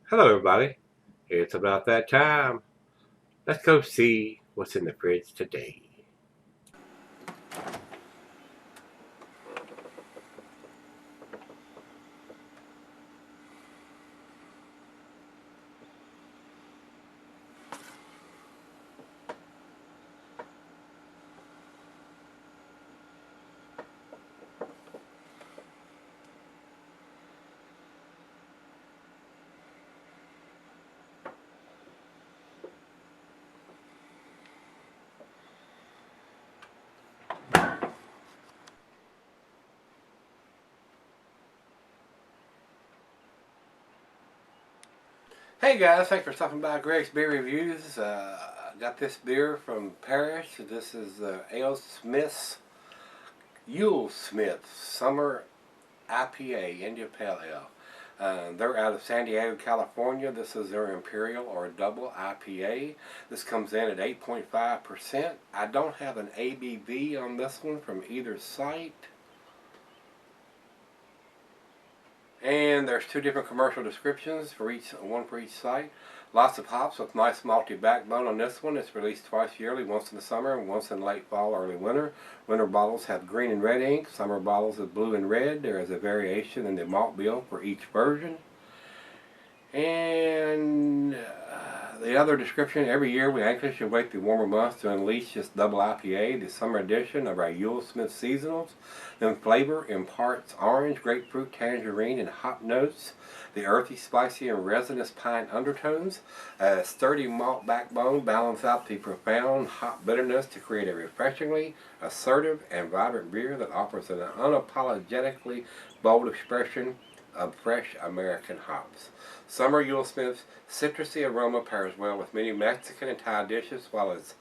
Hello, everybody. It's about that time. Let's go see what's in the fridge today. Hey guys, thanks for stopping by Gregsbeerreviews. I got this beer from Paris. This is AleSmith YuleSmith Summer IPA, India Pale Ale. They're out of San Diego, California. This is their Imperial or Double IPA. This comes in at 8.5%. I don't have an ABV on this one from either site. And there's two different commercial descriptions for one for each site. Lots of hops with nice malty backbone on this one. It's released twice yearly, once in the summer and once in late fall, early winter. Winter bottles have green and red ink. Summer bottles have blue and red. There is a variation in the malt bill for each version. And the other description, every year we anxiously await the warmer months to unleash this double IPA, the summer edition of our YuleSmith seasonals. The flavor imparts orange, grapefruit, tangerine, and hop notes. The earthy, spicy, and resinous pine undertones. A sturdy malt backbone balance out the profound hop bitterness to create a refreshingly assertive and vibrant beer that offers an unapologetically bold expression of fresh American hops. Summer YuleSmith's citrusy aroma pairs well with many Mexican and Thai dishes, while its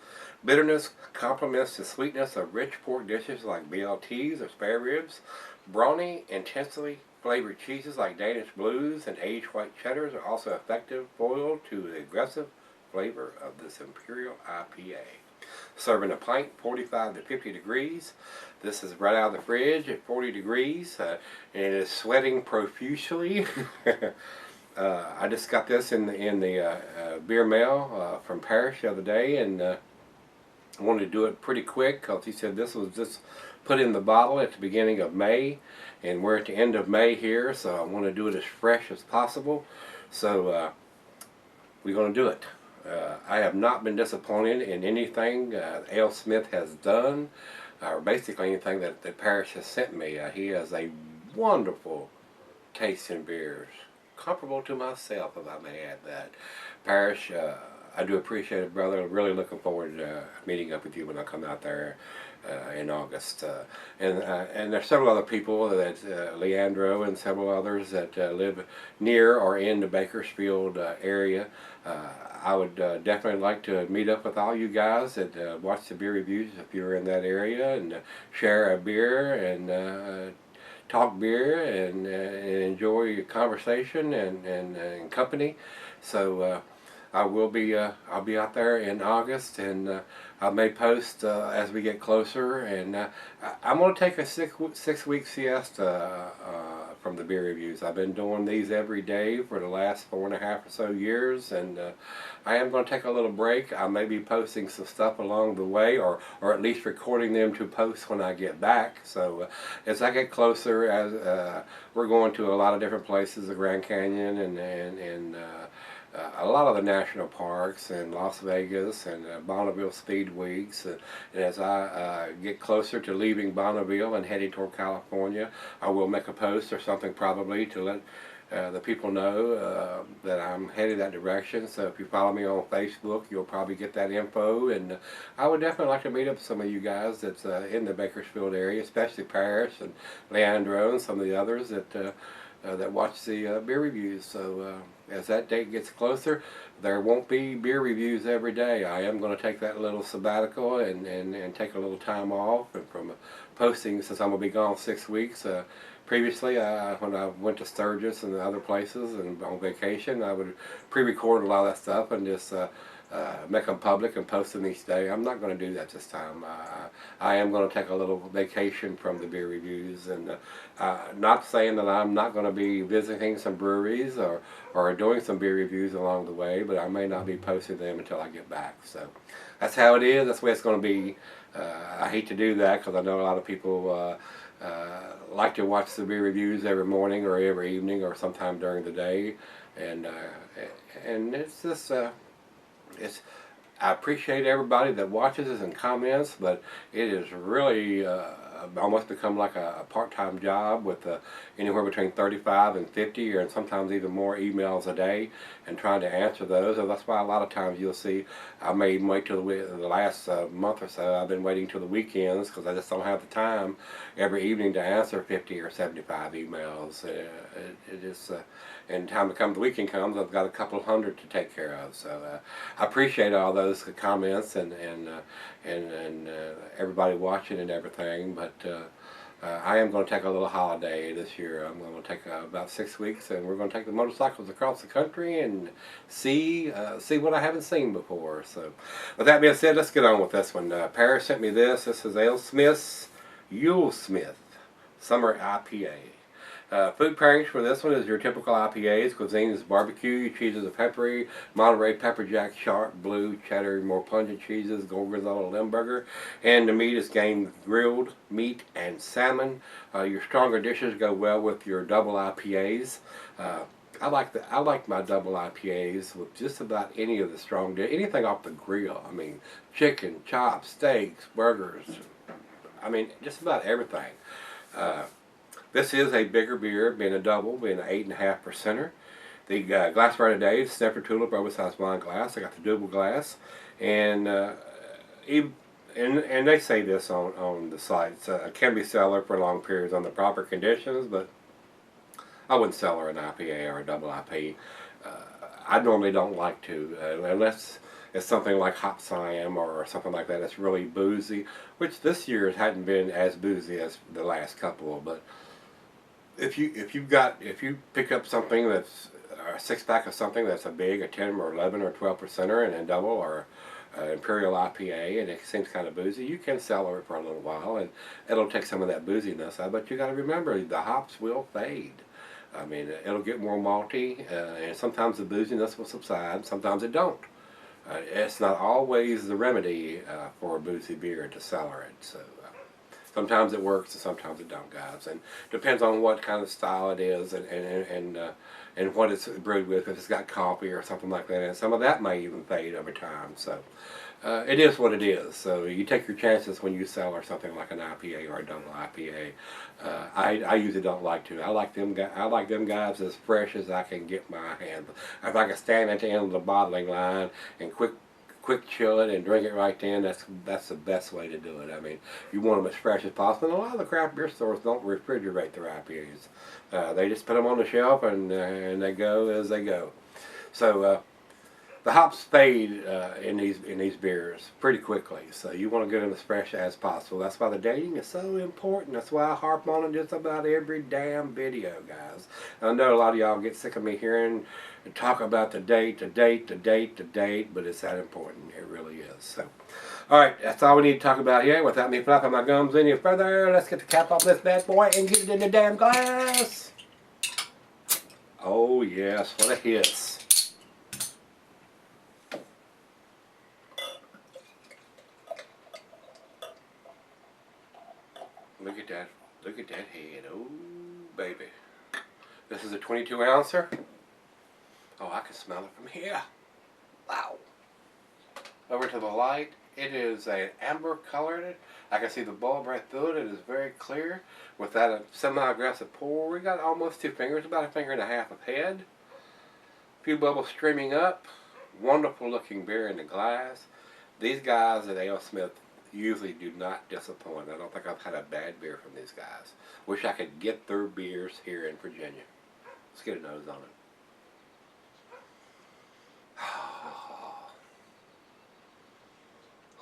bitterness complements the sweetness of rich pork dishes like BLTs or spare ribs. Brawny, intensely flavored cheeses like Danish blues and aged white cheddars are also effective foil to the aggressive flavor of this Imperial IPA. Serving a pint, 45 to 50 degrees. This is right out of the fridge at 40 degrees, and it is sweating profusely. I just got this in the beer mail from Paris the other day, and I wanted to do it pretty quick because he said this was just put in the bottle at the beginning of May, and we're at the end of May here, so I want to do it as fresh as possible. So we're going to do it. I have not been disappointed in anything AleSmith has done, or basically anything that Paris has sent me. He has a wonderful taste in beers, comparable to myself, if I may add that. Paris, I do appreciate it, brother. Really looking forward to meeting up with you when I come out there in August. And there's several other people, that Leandro and several others that live near or in the Bakersfield area. I would definitely like to meet up with all you guys that watch the beer reviews if you're in that area, and share a beer and talk beer and enjoy conversation and company. So I'll be out there in August, and I may post as we get closer. And I'm going to take a 6 week siesta from the beer reviews. I've been doing these every day for the last 4.5 or so years, and I am going to take a little break. I may be posting some stuff along the way, or at least recording them to post when I get back. So as I get closer, as we're going to a lot of different places, the Grand Canyon and a lot of the national parks and Las Vegas and Bonneville Speed Weeks. And as I get closer to leaving Bonneville and heading toward California, I will make a post or something probably to let the people know that I'm headed that direction. So if you follow me on Facebook, you'll probably get that info. And I would definitely like to meet up with some of you guys that's in the Bakersfield area, especially Paris and Leandro and some of the others that watch the beer reviews. So as that date gets closer, there won't be beer reviews every day. I am going to take that little sabbatical and take a little time off from posting, since I'm going to be gone 6 weeks. Previously, when I went to Sturgis and other places and on vacation, I would pre-record a lot of that stuff and just make them public and post them each day. I'm not going to do that this time. I am going to take a little vacation from the beer reviews, and not saying that I'm not going to be visiting some breweries or doing some beer reviews along the way, but I may not be posting them until I get back. So that's how it is. That's the way it's going to be. I hate to do that because I know a lot of people like to watch the beer reviews every morning or every evening or sometime during the day, and it's just I appreciate everybody that watches us and comments, but it is really almost become like a part-time job with anywhere between 35 and 50 and sometimes even more emails a day, and trying to answer those. And that's why a lot of times you'll see I may even wait till the last month or so. I've been waiting till the weekends because I just don't have the time every evening to answer 50 or 75 emails. It is and time to come the weekend comes, I've got a couple hundred to take care of. So I appreciate all those comments and everybody watching and everything. But I am going to take a little holiday this year. I'm going to take about 6 weeks, and we're going to take the motorcycles across the country and see what I haven't seen before. So with that being said, let's get on with this one. Paris sent me this. This is AleSmith YuleSmith Summer IPA. Food pairings for this one is your typical IPAs. Cuisine is barbecue, cheeses are peppery, Monterey pepper jack, sharp, blue, cheddar, more pungent cheeses, gorgonzola, Limburger, and the meat is game grilled meat and salmon. Your stronger dishes go well with your double IPAs. I like my double IPAs with just about any of the strong anything off the grill. I mean, chicken, chops, steaks, burgers. I mean, just about everything. This is a bigger beer, being a double, being an 8.5%er. The glassware today is Snifter Tulip oversized wine glass. I got the double glass, and they say this on the sites. Can be cellar for long periods on the proper conditions, but I wouldn't cellar an IPA or a double IPA. I normally don't like to, unless it's something like Hop Siam or something like that. It's really boozy, which this year hadn't been as boozy as the last couple, but if you pick up something that's a 6-pack of something that's a 10 or 11 or 12%er and a double or Imperial IPA and it seems kind of boozy, you can cellar it for a little while and it'll take some of that booziness out. But you got to remember, the hops will fade. I mean, it'll get more malty, and sometimes the booziness will subside. Sometimes it don't. It's not always the remedy for a boozy beer to cellar it. So. Sometimes it works and sometimes it don't, guys. And depends on what kind of style it is and what it's brewed with. If it's got coffee or something like that, and some of that may even fade over time. So it is what it is. So you take your chances when you sell or something like an IPA or a double IPA. I usually don't like to. I like them guys as fresh as I can get my hands. If I can stand at the end of the bottling line and quick chill it and drink it right then, that's the best way to do it. I mean, you want them as fresh as possible. And a lot of the craft beer stores don't refrigerate their IPAs. They just put them on the shelf and they go as they go. So the hops fade in these beers pretty quickly. So you want to get them as fresh as possible. That's why the dating is so important. That's why I harp on it just about every damn video, guys. I know a lot of y'all get sick of me hearing and talk about the date, but it's that important. It really is. So, all right, that's all we need to talk about here. Without me flapping my gums any further, let's get the cap off this bad boy and get it in the damn glass. Oh yes, what a hiss. Look at that. Look at that head. Oh, baby. This is a 22 ouncer. Oh, I can smell it from here. Wow. Over to the light. It is an amber colored. I can see the bulb right through it. It is very clear. With that semi-aggressive pour, we got almost 2 fingers, about 1.5 fingers of head. A few bubbles streaming up. Wonderful looking beer in the glass. These guys at AleSmith usually do not disappoint. I don't think I've had a bad beer from these guys. Wish I could get their beers here in Virginia. Let's get a nose on it.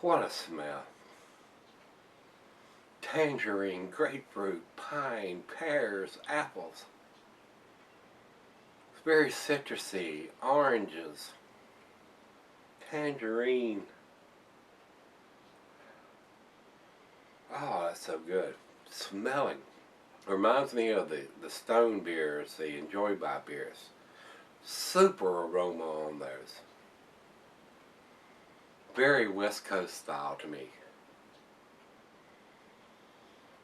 What a smell. Tangerine, grapefruit, pine, pears, apples. It's very citrusy, oranges. tangerine. Oh, that's so good. Smelling. Reminds me of the Stone beers, the Enjoy By beers. Super aroma on those. Very West Coast style to me.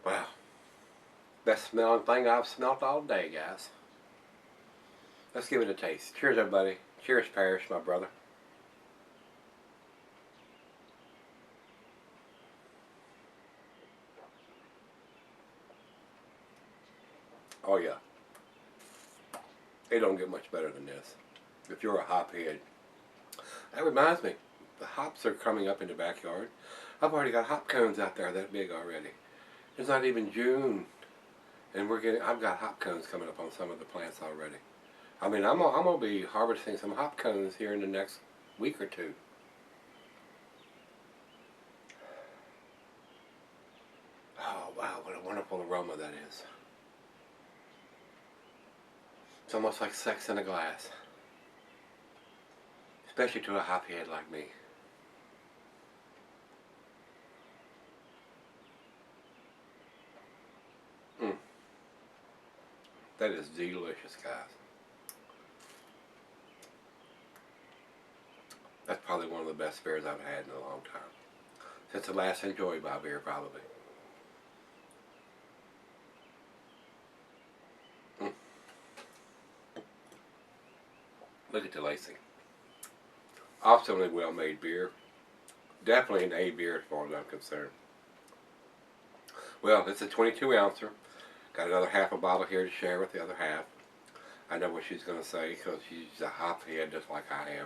Wow. Best smelling thing I've smelt all day, guys. Let's give it a taste. Cheers, everybody. Cheers, Parrish, my brother. Oh, yeah. It don't get much better than this. If you're a hophead. That reminds me. The hops are coming up in the backyard. I've already got hop cones out there that big already. It's not even June. And I've got hop cones coming up on some of the plants already. I mean, I'm gonna be harvesting some hop cones here in the next week or two. Oh wow, what a wonderful aroma that is. It's almost like sex in a glass. Especially to a hophead like me. That is delicious, guys. That's probably one of the best beers I've had in a long time. Since the last Enjoy By beer, probably. Look at the lacing. Awesomely well-made beer. Definitely an A beer as far as I'm concerned. Well, it's a 22 ouncer. Got another half a bottle here to share with the other half. I know what she's going to say because she's a hophead just like I am.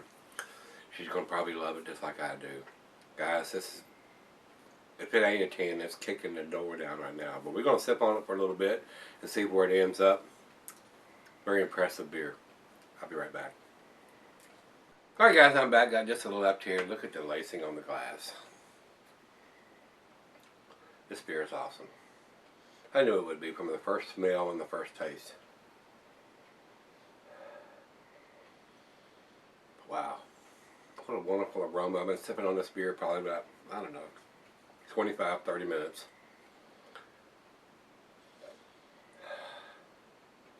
She's going to probably love it just like I do. Guys, this is, if it ain't a 10, it's kicking the door down right now. But we're going to sip on it for a little bit and see where it ends up. Very impressive beer. I'll be right back. Alright guys, I'm back. Got just a little left here. Look at the lacing on the glass. This beer is awesome. I knew it would be from the first smell and the first taste. Wow. What a wonderful aroma. I've been sipping on this beer probably about, I don't know, 25, 30 minutes.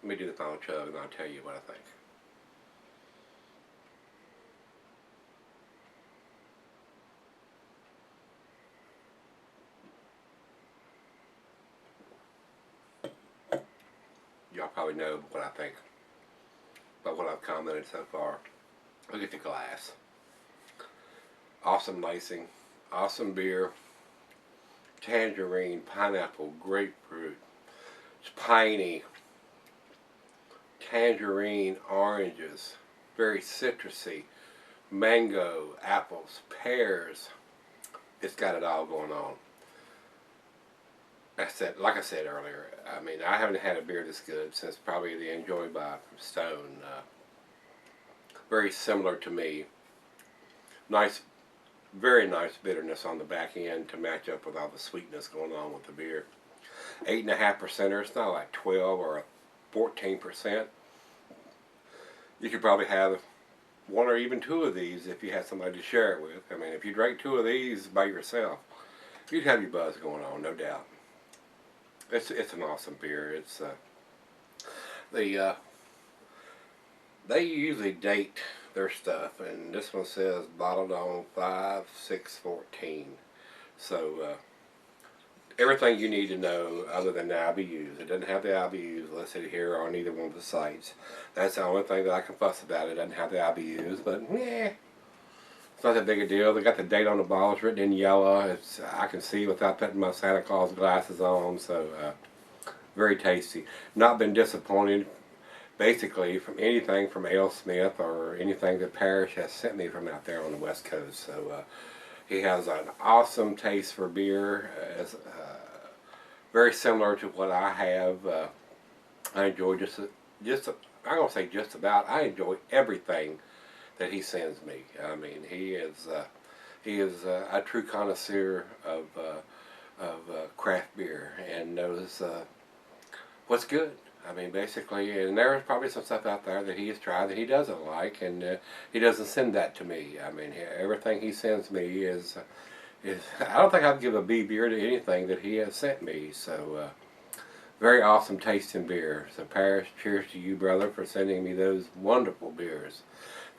Let me do the final chug and I'll tell you what I think. Y'all probably know what I think about what I've commented so far. Look at the glass. Awesome lacing, awesome beer, tangerine, pineapple, grapefruit, it's piney, tangerine, oranges, very citrusy, mango, apples, pears. It's got it all going on. Like I said earlier, I mean, I haven't had a beer this good since probably the Enjoy By from Stone. Very similar to me. Nice, very nice bitterness on the back end to match up with all the sweetness going on with the beer. 8.5%er. It's not like 12 or 14%. You could probably have one or even two of these if you had somebody to share it with. I mean, if you drank two of these by yourself, you'd have your buzz going on, no doubt. It's an awesome beer. It's they usually date their stuff, and this one says bottled on 5/6/14. So everything you need to know other than the IBUs. It doesn't have the IBUs listed here on either one of the sites. That's the only thing that I can fuss about. It doesn't have the IBUs, but it's not that big a deal. They got the date on the bottle. It's written in yellow. I can see without putting my Santa Claus glasses on. So very tasty. Not been disappointed basically from anything from AleSmith or anything that Parrish has sent me from out there on the West Coast. So he has an awesome taste for beer. Very similar to what I have. I enjoy I'm gonna say just about. I enjoy everything that he sends me. I mean, he is a true connoisseur of craft beer and knows what's good. I mean, basically, and there's probably some stuff out there that he has tried that he doesn't like, and he doesn't send that to me. I mean, everything he sends me is I don't think I'd give a B beer to anything that he has sent me. So, very awesome tasting beer. So, Parrish, cheers to you, brother, for sending me those wonderful beers.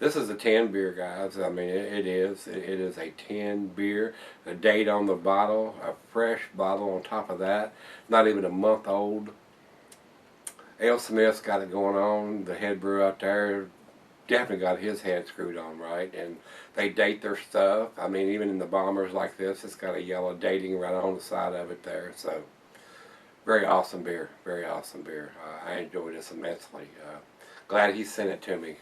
This is a 10 beer, guys. I mean, it is. It is a 10 beer. A date on the bottle, a fresh bottle on top of that. Not even a month old. AleSmith's got it going on. The head brewer out there definitely got his head screwed on right, and they date their stuff. I mean, even in the bombers like this, it's got a yellow dating right on the side of it there. So, very awesome beer. Very awesome beer. I enjoyed this immensely. Glad he sent it to me.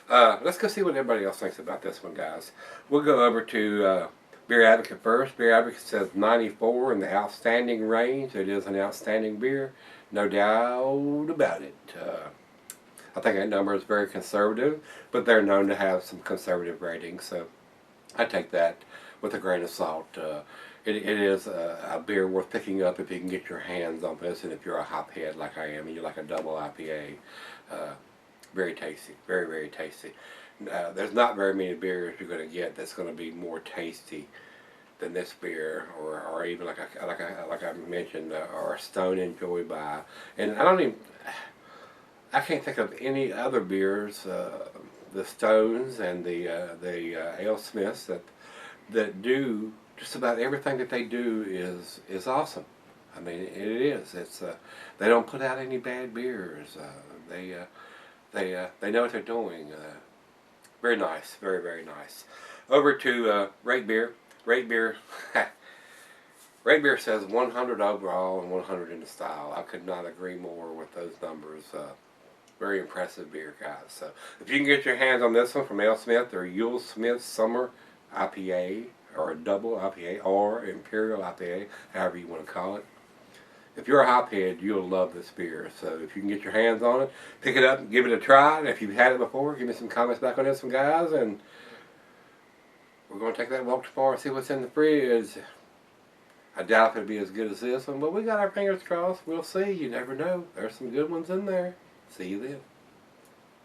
Let's go see what everybody else thinks about this one, guys. We'll go over to Beer Advocate first. Beer Advocate says 94 in the outstanding range. It is an outstanding beer. No doubt about it. I think that number is very conservative, but they're known to have some conservative ratings, so I take that with a grain of salt. It is a beer worth picking up if you can get your hands on this, and if you're a hophead like I am, and you like a double IPA. Very tasty, very, very tasty. There's not very many beers you're going to get that's going to be more tasty than this beer, or even like I mentioned, or a Stone Enjoy by. And I can't think of any other beers, the Stones and the AleSmiths that do just about everything that they do is awesome. I mean, it is. It's they don't put out any bad beers. They know what they're doing. Very nice, very, very nice. Over to Rate Beer. Rate Beer. Rate Beer says 100 overall and 100 in the style. I could not agree more with those numbers. Very impressive beer, guys. So if you can get your hands on this one from AleSmith or YuleSmith Summer IPA, or a double IPA, or Imperial IPA, however you want to call it. If you're a hophead, you'll love this beer. So if you can get your hands on it, pick it up and give it a try. And if you've had it before, give me some comments back on this one, guys. And we're going to take that walk tomorrow and see what's in the fridge. I doubt if it'll be as good as this one, but we got our fingers crossed. We'll see. You never know. There's some good ones in there. See you then.